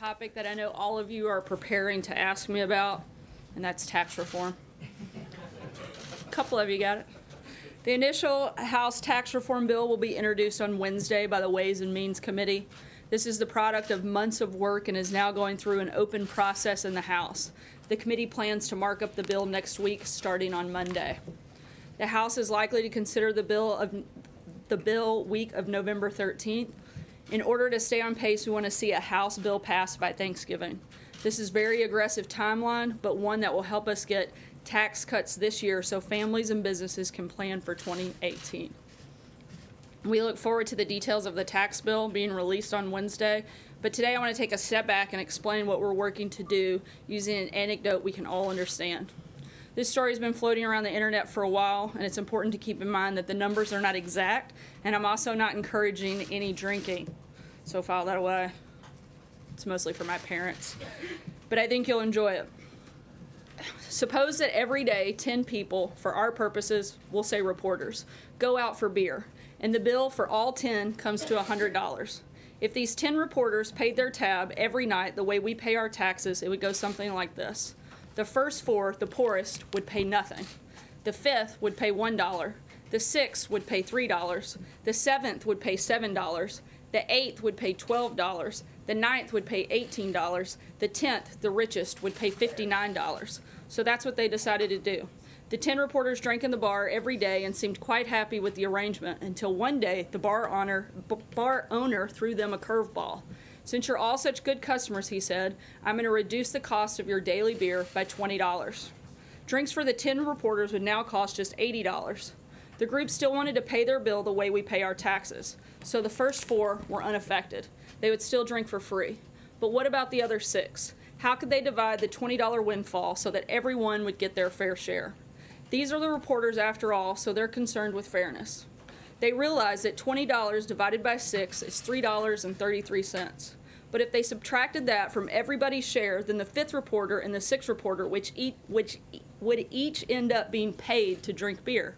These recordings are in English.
topic that I know all of you are preparing to ask me about, and that's tax reform. A couple of you got it. The initial House tax reform bill will be introduced on Wednesday by the Ways and Means Committee. This is the product of months of work and is now going through an open process in the House. The committee plans to mark up the bill next week, starting on Monday. The House is likely to consider the bill week of November 13th. In order to stay on pace, we want to see a House bill passed by Thanksgiving. This is a very aggressive timeline, but one that will help us get tax cuts this year so families and businesses can plan for 2018. We look forward to the details of the tax bill being released on Wednesday, but today I want to take a step back and explain what we're working to do using an anecdote we can all understand. This story has been floating around the internet for a while, and it's important to keep in mind that the numbers are not exact, and I'm also not encouraging any drinking. So file that away. It's mostly for my parents. But I think you'll enjoy it. Suppose that every day 10 people, for our purposes, we'll say reporters, go out for beer, and the bill for all 10 comes to $100. If these 10 reporters paid their tab every night the way we pay our taxes, it would go something like this. The first 4, the poorest, would pay nothing. The 5th would pay $1. The 6th would pay $3. The 7th would pay $7. The 8th would pay $12. The 9th would pay $18. The 10th, the richest, would pay $59. So that's what they decided to do. The 10 reporters drank in the bar every day and seemed quite happy with the arrangement until one day the bar owner threw them a curveball. Since you're all such good customers, he said, I'm going to reduce the cost of your daily beer by $20. Drinks for the 10 reporters would now cost just $80. The group still wanted to pay their bill the way we pay our taxes, so the first 4 were unaffected. They would still drink for free. But what about the other 6? How could they divide the $20 windfall so that everyone would get their fair share? These are the reporters after all, so they're concerned with fairness. They realize that $20 divided by 6 is $3.33. But if they subtracted that from everybody's share, then the 5th reporter and the 6th reporter, which would each end up being paid to drink beer.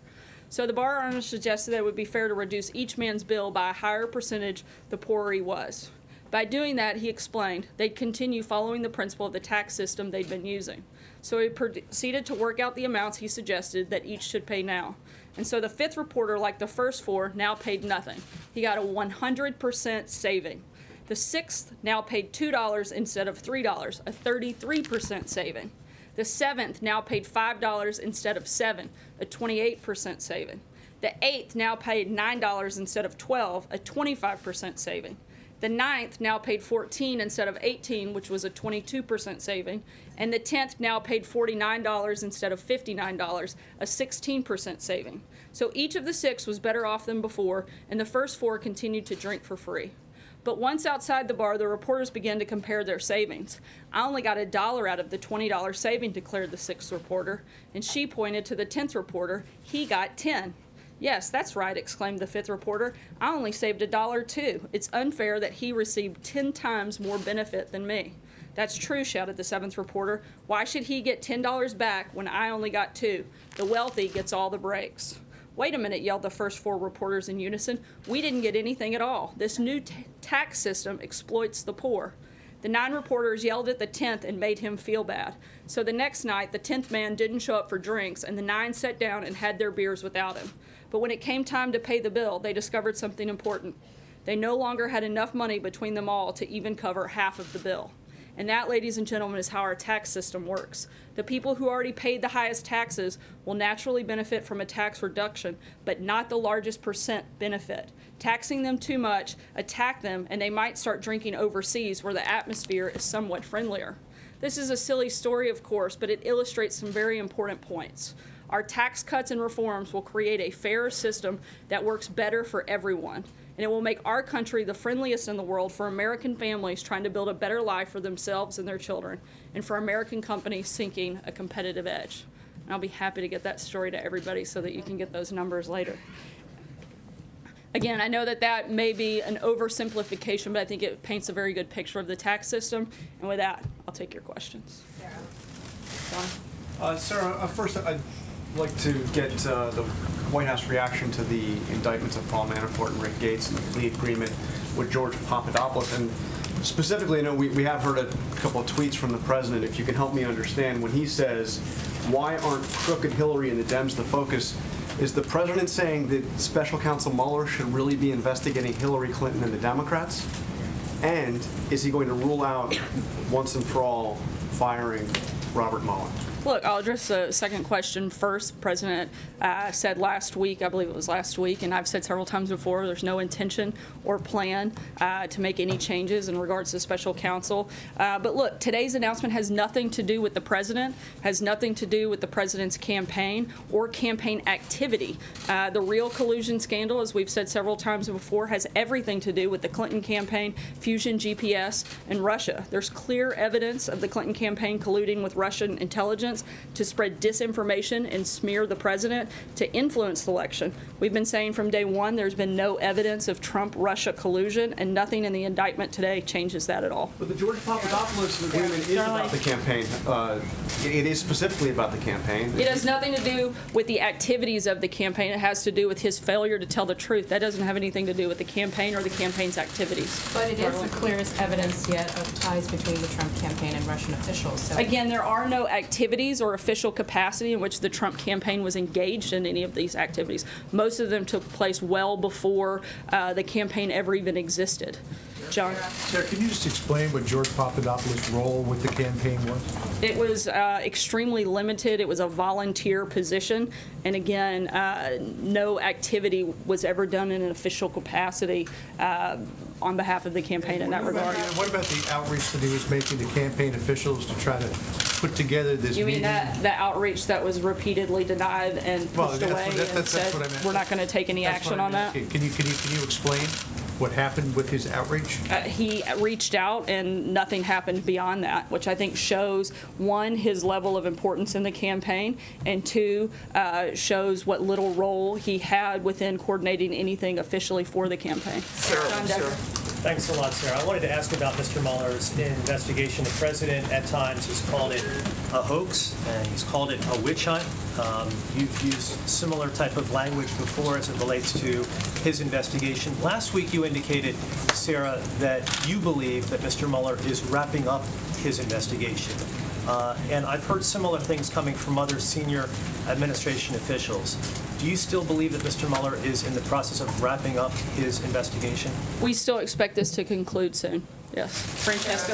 So the bar owner suggested that it would be fair to reduce each man's bill by a higher percentage the poorer he was. By doing that, he explained, they'd continue following the principle of the tax system they'd been using. So he proceeded to work out the amounts he suggested that each should pay now. And so the 5th reporter, like the first 4, now paid nothing. He got a 100% saving. The 6th now paid $2 instead of $3, a 33% saving. The 7th now paid $5 instead of $7, a 28% saving. The 8th now paid $9 instead of $12, a 25% saving. The 9th now paid $14 instead of $18, which was a 22% saving. And the 10th now paid $49 instead of $59, a 16% saving. So each of the 6 was better off than before, and the first 4 continued to drink for free. But once outside the bar, the reporters began to compare their savings. I only got $1 out of the $20 saving, declared the 6th reporter, and she pointed to the 10th reporter. He got 10. Yes, that's right, exclaimed the 5th reporter. I only saved $1 too. It's unfair that he received 10 times more benefit than me. That's true, shouted the 7th reporter. Why should he get $10 back when I only got 2? The wealthy gets all the breaks. Wait a minute, yelled the first 4 reporters in unison. We didn't get anything at all. This new tax system exploits the poor. The 9 reporters yelled at the 10th and made him feel bad. So the next night, the 10th man didn't show up for drinks, and the 9 sat down and had their beers without him. But when it came time to pay the bill, they discovered something important. They no longer had enough money between them all to even cover half of the bill. And that, ladies and gentlemen, is how our tax system works. The people who already paid the highest taxes will naturally benefit from a tax reduction, but not the largest percent benefit. Taxing them too much, attack them, and they might start drinking overseas where the atmosphere is somewhat friendlier. This is a silly story, of course, but it illustrates some very important points. Our tax cuts and reforms will create a fairer system that works better for everyone. And it will make our country the friendliest in the world for American families trying to build a better life for themselves and their children, and for American companies seeking a competitive edge. And I'll be happy to get that story to everybody so that you can get those numbers later. Again, I know that that may be an oversimplification, but I think it paints a very good picture of the tax system. And with that, I'll take your questions. Sarah? Sarah, first I'd like to get the White House reaction to the indictments of Paul Manafort and Rick Gates and the plea agreement with George Papadopoulos. And Specifically, I know we have heard a couple of tweets from the president. If you can help me understand, when he says, why aren't crooked Hillary and the Dems the focus, is the president saying that Special Counsel Mueller should really be investigating Hillary Clinton and the Democrats? And is he going to rule out once and for all firing Robert Mueller? Look, I'll address the second question first. The President said last week, I believe it was last week, and I've said several times before, there's no intention or plan to make any changes in regards to special counsel. But look, today's announcement has nothing to do with the President, has nothing to do with the President's campaign or campaign activity. The real collusion scandal, as we've said several times before, has everything to do with the Clinton campaign, Fusion GPS, and Russia. There's clear evidence of the Clinton campaign colluding with Russian intelligence to spread disinformation and smear the president to influence the election. We've been saying from day one there's been no evidence of Trump-Russia collusion, and nothing in the indictment today changes that at all. But the George Papadopoulos agreement is about the campaign. It is specifically about the campaign. It has nothing to do with the activities of the campaign. It has to do with his failure to tell the truth. That doesn't have anything to do with the campaign or the campaign's activities. But it is the clearest evidence yet of ties between the Trump campaign and Russian officials. So. Again, there are no activities or official capacity in which the Trump campaign was engaged in any of these activities. Most of them took place well before the campaign ever even existed. John? Sarah, can you just explain what George Papadopoulos' role with the campaign was? It was extremely limited. It was a volunteer position. And again, no activity was ever done in an official capacity on behalf of the campaign in that regard. What about the outreach that he was making to campaign officials to try to put together this You meeting? mean that outreach that was repeatedly denied and pushed away and said we're not going to take any action on that? Can you explain what happened with his outreach? He reached out and nothing happened beyond that, which I think shows, one, his level of importance in the campaign, and two, shows what little role he had within coordinating anything officially for the campaign. John Decker. Thanks a lot, Sarah. I wanted to ask about Mr. Mueller's investigation. The president at times has called it a hoax, and he's called it a witch hunt. You've used similar type of language before as it relates to his investigation. Last week you indicated, Sarah, that you believe that Mr. Mueller is wrapping up his investigation. And I've heard similar things coming from other senior administration officials. Do you still believe that Mr. Mueller is in the process of wrapping up his investigation? We still expect this to conclude soon. Yes. Francesca?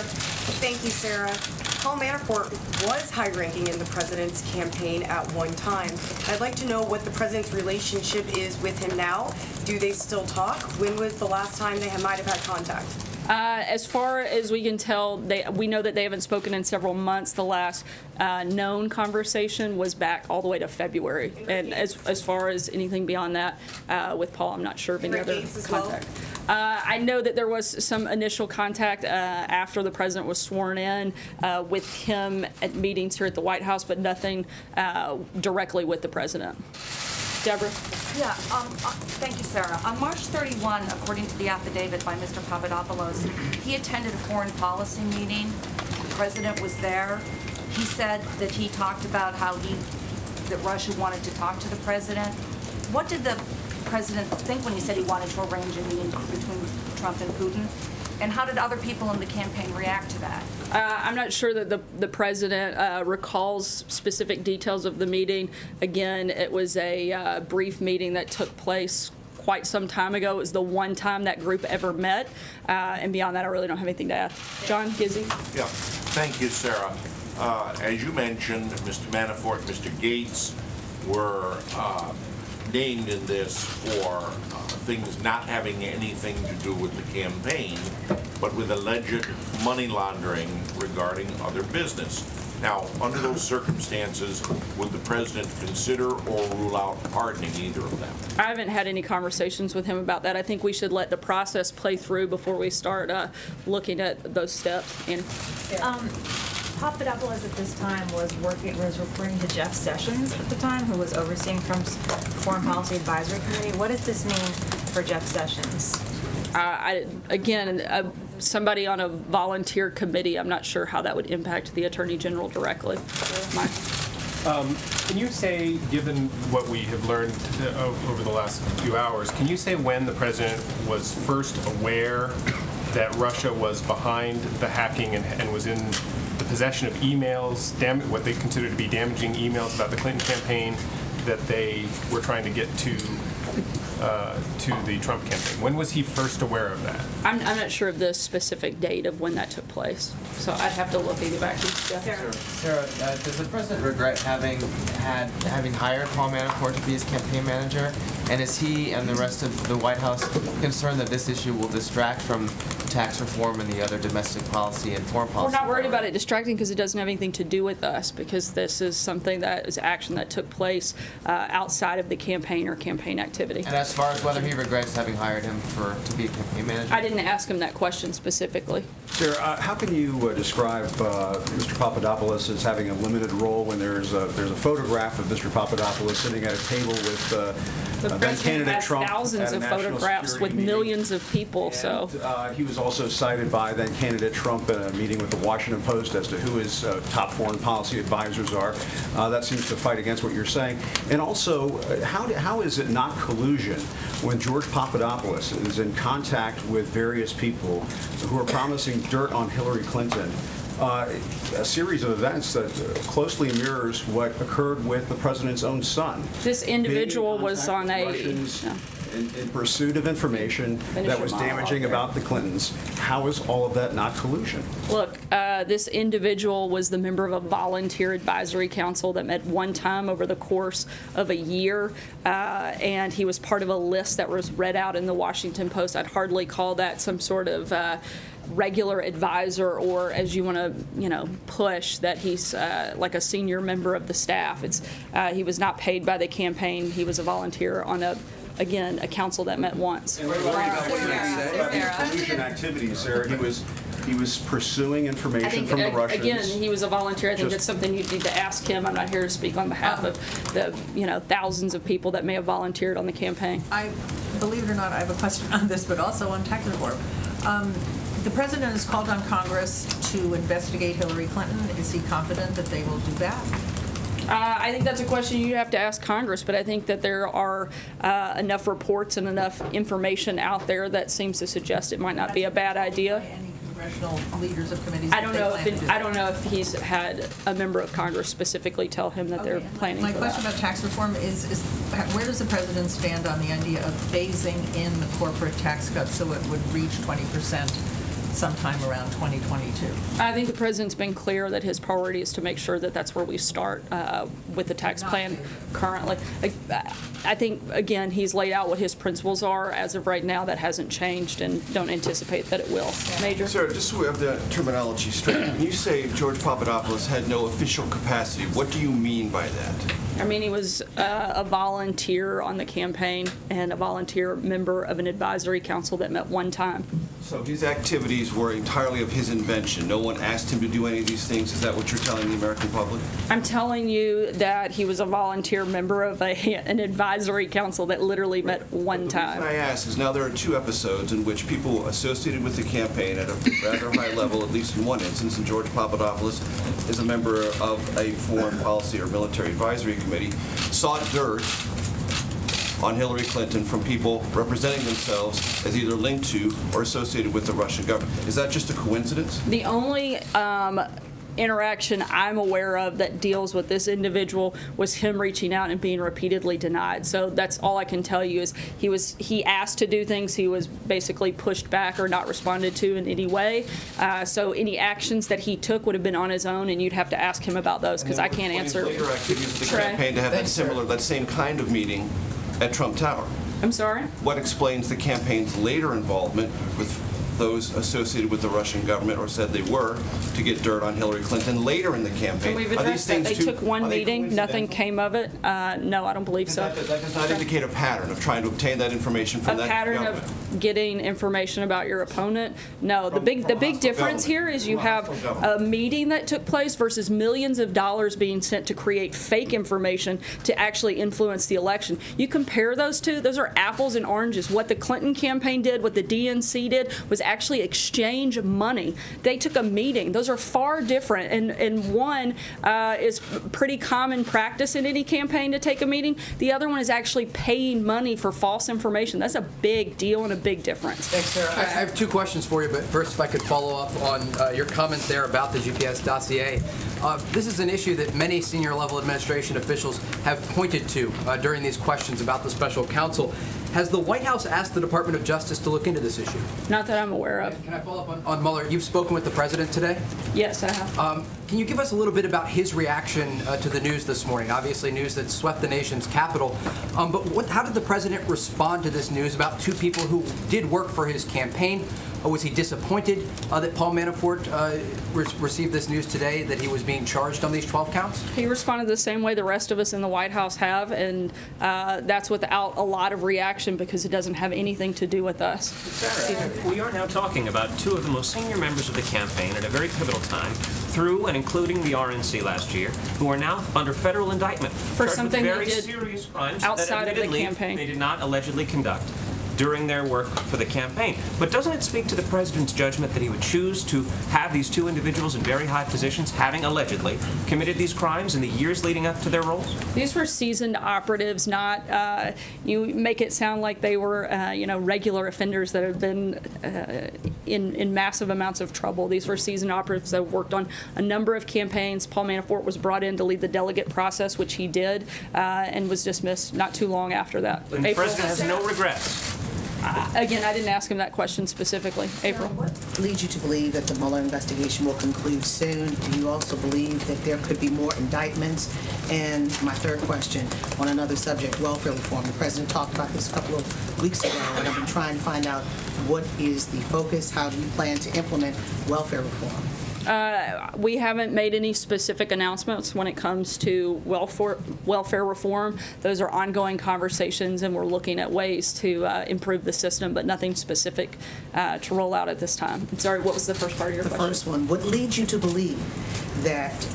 Thank you, Sarah. Paul Manafort was high-ranking in the president's campaign at one time. I'd like to know what the president's relationship is with him now. Do they still talk? When was the last time they might have had contact? As far as we can tell, we know that they haven't spoken in several months. The last known conversation was back all the way to February. And as far as anything beyond that, with Paul, I'm not sure of any other contact. I know that there was some initial contact after the president was sworn in with him at meetings here at the White House, but nothing directly with the president. Deborah? Yeah, thank you, Sarah. On March 31, according to the affidavit by Mr. Papadopoulos, he attended a foreign policy meeting. The president was there. He said that he talked about how that Russia wanted to talk to the president. What did the president think when he said he wanted to arrange a meeting between Trump and Putin? And how did other people in the campaign react to that? I'm not sure that the president recalls specific details of the meeting. Again, it was a brief meeting that took place quite some time ago. It was the one time that group ever met. And beyond that, I really don't have anything to add. John Gizzi? Yeah, thank you, Sarah. As you mentioned, Mr. Manafort, Mr. Gates were named in this for things not having anything to do with the campaign, but with alleged money laundering regarding other business. Now, under those circumstances, would the president consider or rule out pardoning either of them? I haven't had any conversations with him about that. I think we should let the process play through before we start looking at those steps. And Papadopoulos at this time was referring to Jeff Sessions at the time, who was overseeing Trump's Foreign Policy Advisory Committee. What does this mean for Jeff Sessions? Again, somebody on a volunteer committee, I'm not sure how that would impact the Attorney General directly. Mike? Can you say, given what we have learned over the last few hours, can you say when the president was first aware that Russia was behind the hacking and was in the possession of emails, what they considered to be damaging emails about the Clinton campaign that they were trying to get to the Trump campaign. When was he first aware of that? I'm not sure of the specific date of when that took place, so I'd have to look into back. Sarah, does the president regret having hired Paul Manafort to be his campaign manager? And is he and the rest of the White House concerned that this issue will distract from tax reform and the other domestic policy and foreign policy? We're not worried about it distracting because it doesn't have anything to do with us, because this is something that is action that took place outside of the campaign or campaign activity. And as far as whether he regrets having hired him to be a campaign manager? I didn't ask him that question specifically. Sarah, how can you describe Mr. Papadopoulos as having a limited role when there's a photograph of Mr. Papadopoulos sitting at a table with The then president candidate has Trump thousands at a of national photographs security with meeting? millions of people. So He was also cited by then candidate Trump in a meeting with the Washington Post as to who his top foreign policy advisors are. That seems to fight against what you're saying. And also, how is it not collusion when George Papadopoulos is in contact with various people who are promising dirt on Hillary Clinton? A series of events that closely mirrors what occurred with the president's own son. this individual was on a. In pursuit of information that was damaging about the Clintons. How is all of that not collusion? Look, this individual was the member of a volunteer advisory council that met one time over the course of a year, and he was part of a list that was read out in the Washington Post. I'd hardly call that some sort of regular advisor, or as you want to, push that he's like a senior member of the staff. He was not paid by the campaign. He was a volunteer on a council that met once. And we're worried about what you're saying. Collusion activities, Sarah. He was pursuing information from the Russians. Again, he was a volunteer. I think that's something you need to ask him. I'm not here to speak on behalf of the thousands of people that may have volunteered on the campaign. Believe it or not, I have a question on this, but also on tax reform. The president has called on Congress to investigate Hillary Clinton. Is he confident that they will do that? I think that's a question you have to ask Congress, but I think that there are enough reports and enough information out there that seems to suggest it might not be a bad idea. Any congressional leaders of committees? I don't know if he's had a member of Congress specifically tell him that they're planning for that. My question about tax reform is where does the president stand on the idea of phasing in the corporate tax cut so it would reach 20%? Sometime around 2022. I think the president's been clear that his priority is to make sure that that's where we start with the tax plan currently. I think, again, he's laid out what his principles are. As of right now, that hasn't changed, and don't anticipate that it will. Major? Sarah, just so we have the terminology straight, when you say George Papadopoulos had no official capacity, what do you mean by that? I mean, he was a volunteer on the campaign and a volunteer member of an advisory council that met one time. So his activities were entirely of his invention. No one asked him to do any of these things. Is that what you're telling the American public? I'm telling you that he was a volunteer member of an advisory council that literally met one time. The reason I ask is now there are two episodes in which people associated with the campaign at a rather high level, at least in one instance, and George Papadopoulos is a member of a foreign policy or military advisory committee, sought dirt on Hillary Clinton from people representing themselves as either linked to or associated with the Russian government. Is that just a coincidence? The only interaction I'm aware of that deals with this individual was him reaching out and being repeatedly denied. So that's all I can tell you is he asked to do things, he was basically pushed back or not responded to in any way. So any actions that he took would have been on his own, and you'd have to ask him about those because I can't answer. Later activities of the campaign to have that same kind of meeting at Trump Tower. I'm sorry? What explains the campaign's later involvement with those associated with the Russian government, or said they were, to get dirt on Hillary Clinton later in the campaign? So we've addressed that. They took one meeting, nothing came of it. No, I don't believe so. That does not indicate a pattern of trying to obtain that information from that government. A pattern of getting information about your opponent? No. The big difference here is you have a meeting that took place versus millions of dollars being sent to create fake information to actually influence the election. You compare those two, those are apples and oranges. What the Clinton campaign did, what the DNC did, was actually exchange money. They took a meeting. Those are far different, and one is pretty common practice in any campaign to take a meeting. The other one is actually paying money for false information. That's a big deal and a big difference. Thanks, Sarah. I have two questions for you, but first, if I could follow up on your comments there about the GPS dossier. This is an issue that many senior-level administration officials have pointed to during these questions about the special counsel. Has the White House asked the Department of Justice to look into this issue? Not that I'm aware of. Can I follow up on Mueller? You've spoken with the president today? Yes, I have. Can you give us a little bit about his reaction to the news this morning? Obviously, news that swept the nation's capital. But how did the president respond to this news about two people who did work for his campaign? Was he disappointed that Paul Manafort received this news today that he was being charged on these 12 counts? He responded the same way the rest of us in the White House have, and that's without a lot of reaction because it doesn't have anything to do with us. Sarah, we are now talking about two of the most senior members of the campaign at a very pivotal time, through and including the RNC last year, who are now under federal indictment For something with very they did serious crimes outside that of the campaign. They did not allegedly conduct during their work for the campaign. But doesn't it speak to the president's judgment that he would choose to have these two individuals in very high positions, having allegedly committed these crimes in the years leading up to their roles? These were seasoned operatives, not, you make it sound like they were, regular offenders that have been in massive amounts of trouble. These were seasoned operatives that worked on a number of campaigns. Paul Manafort was brought in to lead the delegate process, which he did, and was dismissed not too long after that. And the president has no regrets. Again, I didn't ask him that question specifically. April? What leads you to believe that the Mueller investigation will conclude soon? Do you also believe that there could be more indictments? And my third question, on another subject, welfare reform. The president talked about this a couple of weeks ago, and I've been trying to find out what is the focus, how do you plan to implement welfare reform? We haven't made any specific announcements when it comes to welfare reform. Those are ongoing conversations, and we're looking at ways to improve the system, but nothing specific to roll out at this time. I'm sorry, what was the first part of your question? The first one, what leads you to believe that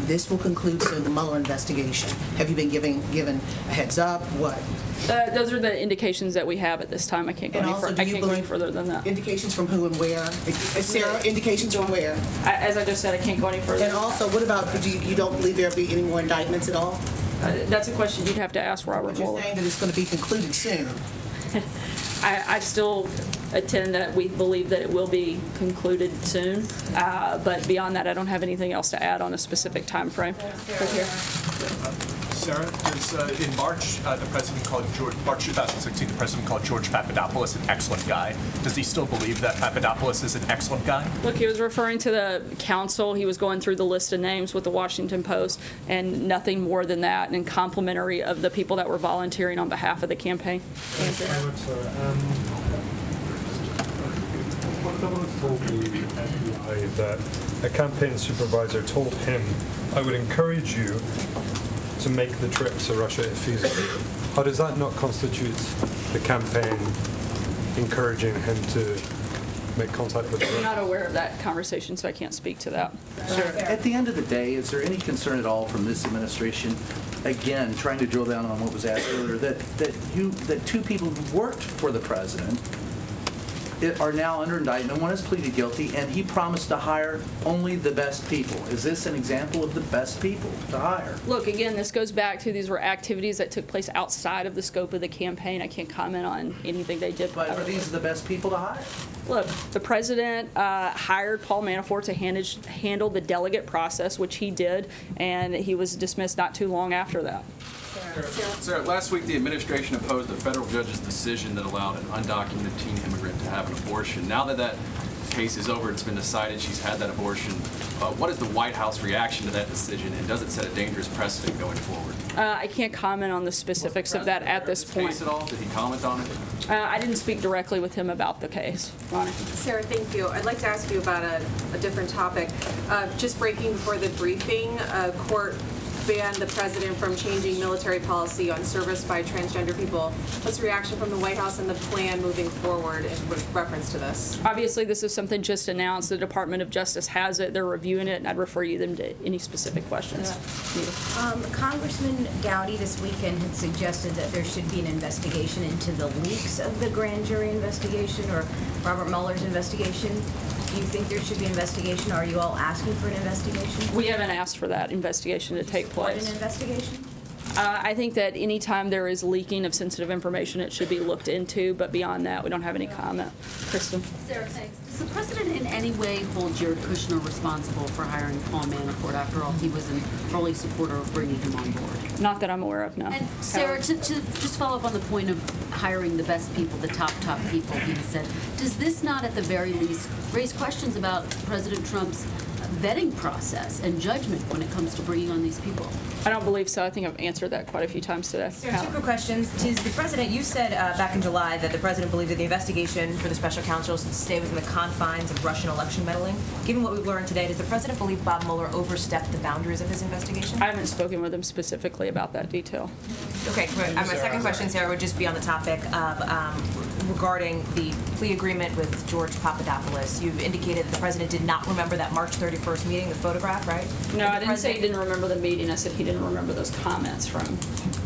this will conclude soon, the Mueller investigation? Have you been given a heads up? What? Those are the indications that we have at this time. I can't go, any further than that. Indications from who and where? Sarah, indications from where? As I just said, I can't go any further. And also, what about, you don't believe there'll be any more indictments at all? That's a question you'd have to ask Robert Mueller. You're saying that it's going to be concluded soon. I still attend that we believe that it will be concluded soon, but beyond that, I don't have anything else to add on a specific time frame. Sarah, in March, the president called March 2016, the president called George Papadopoulos an excellent guy. Does he still believe that Papadopoulos is an excellent guy? Look, he was referring to the council. He was going through the list of names with the Washington Post, and nothing more than that, and complimentary of the people that were volunteering on behalf of the campaign. Papadopoulos told the FBI that a campaign supervisor told him, "I would encourage you to make the trip to Russia if feasible." How does that not constitute the campaign encouraging him to make contact with I'm not aware of that conversation, so I can't speak to that. Sir, at the end of the day, is there any concern at all from this administration, again, trying to drill down on what was asked earlier, that two people who worked for the president are now under indictment? One has pleaded guilty, and he promised to hire only the best people. Is this an example of the best people to hire? Look, again, this goes back to these were activities that took place outside of the scope of the campaign. I can't comment on anything they did. But are these the best people to hire? Look, the president hired Paul Manafort to handle the delegate process, which he did, and he was dismissed not too long after that. Sarah, last week the administration opposed a federal judge's decision that allowed an undocumented teen immigrant to have an abortion. Now that that case is over, it's been decided she's had that abortion. What is the White House reaction to that decision, and does it set a dangerous precedent going forward? I can't comment on the specifics of that at this point. Case at all? Did he comment on it? I didn't speak directly with him about the case. Ronnie? Sarah, thank you. I'd like to ask you about a different topic. Just breaking before the briefing, court banned the president from changing military policy on service by transgender people. What's the reaction from the White House and the plan moving forward in reference to this? Obviously, this is something just announced. The Department of Justice has it. They're reviewing it, and I'd refer them to any specific questions. Yeah. Congressman Gowdy this weekend had suggested that there should be an investigation into the leaks of the grand jury investigation or Robert Mueller's investigation. Do you think there should be an investigation? Are you all asking for an investigation? We haven't asked for that investigation to take place. An investigation? I think that anytime there is leaking of sensitive information, it should be looked into, but beyond that, we don't have any comment. Kristen? Sarah, thanks. Does the president in any way hold Jared Kushner responsible for hiring Paul Manafort? After all, he was an early supporter of bringing him on board. Not that I'm aware of, no. And Sarah, to just follow up on the point of hiring the best people, the top people, he said, does this not at the very least raise questions about President Trump's vetting process and judgment when it comes to bringing on these people? I don't believe so. I think I've answered that quite a few times today. Sarah, two quick questions. Does the president, you said back in July that the president believed that the investigation for the special counsel should stay within the confines of Russian election meddling. Given what we've learned today, does the president believe Bob Mueller overstepped the boundaries of his investigation? I haven't spoken with him specifically about that detail. Okay, my second question, Sarah, would just be on the topic of regarding the plea agreement with George Papadopoulos. You've indicated that the president did not remember that March 31st meeting, the photograph, right? No, I didn't say he didn't remember the meeting. I said he didn't remember those comments from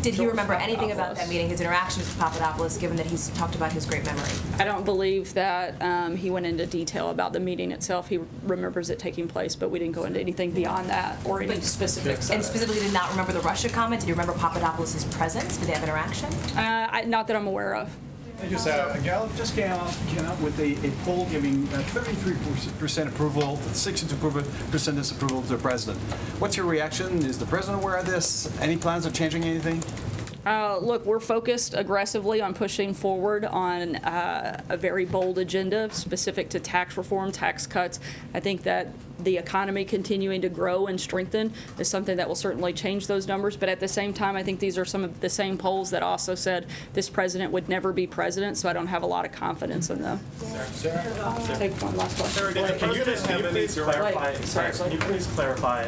Did he remember anything about that meeting, his interactions with Papadopoulos, given that he's talked about his great memory? I don't believe that he went into detail about the meeting itself. He remembers it taking place, but we didn't go into anything beyond that or any specifics. And specifically did not remember the Russia comment? Did you remember Papadopoulos' presence? Did they have interaction? Not that I'm aware of. Thank you, Sarah. Gallup just came out with a poll giving 33% approval, 62% disapproval to the president. What's your reaction? Is the president aware of this? Any plans of changing anything? Look, we're focused aggressively on pushing forward on a very bold agenda specific to tax reform, tax cuts. I think that the economy continuing to grow and strengthen is something that will certainly change those numbers. But at the same time, I think these are some of the same polls that also said this president would never be president, so I don't have a lot of confidence in them. Sarah? Take one last question. Sarah, can you please clarify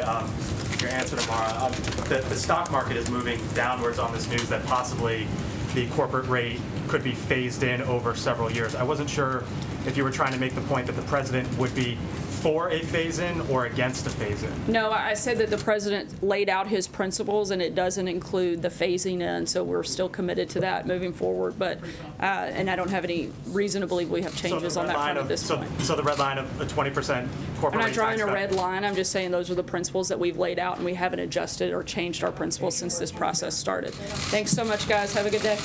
your answer tomorrow? The stock market is moving downwards on this news that possibly the corporate rate could be phased in over several years. I wasn't sure if you were trying to make the point that the president would be for a phase-in or against a phase-in. No, I said that the president laid out his principles, and it doesn't include the phasing in, so we're still committed to that moving forward. But and I don't have any reason to believe we have changes on that front at this point. So the red line of a 20% corporate rate. I'm not drawing a red line. I'm just saying those are the principles that we've laid out, and we haven't adjusted or changed our principles since this process started. Thanks so much, guys. Have a good day.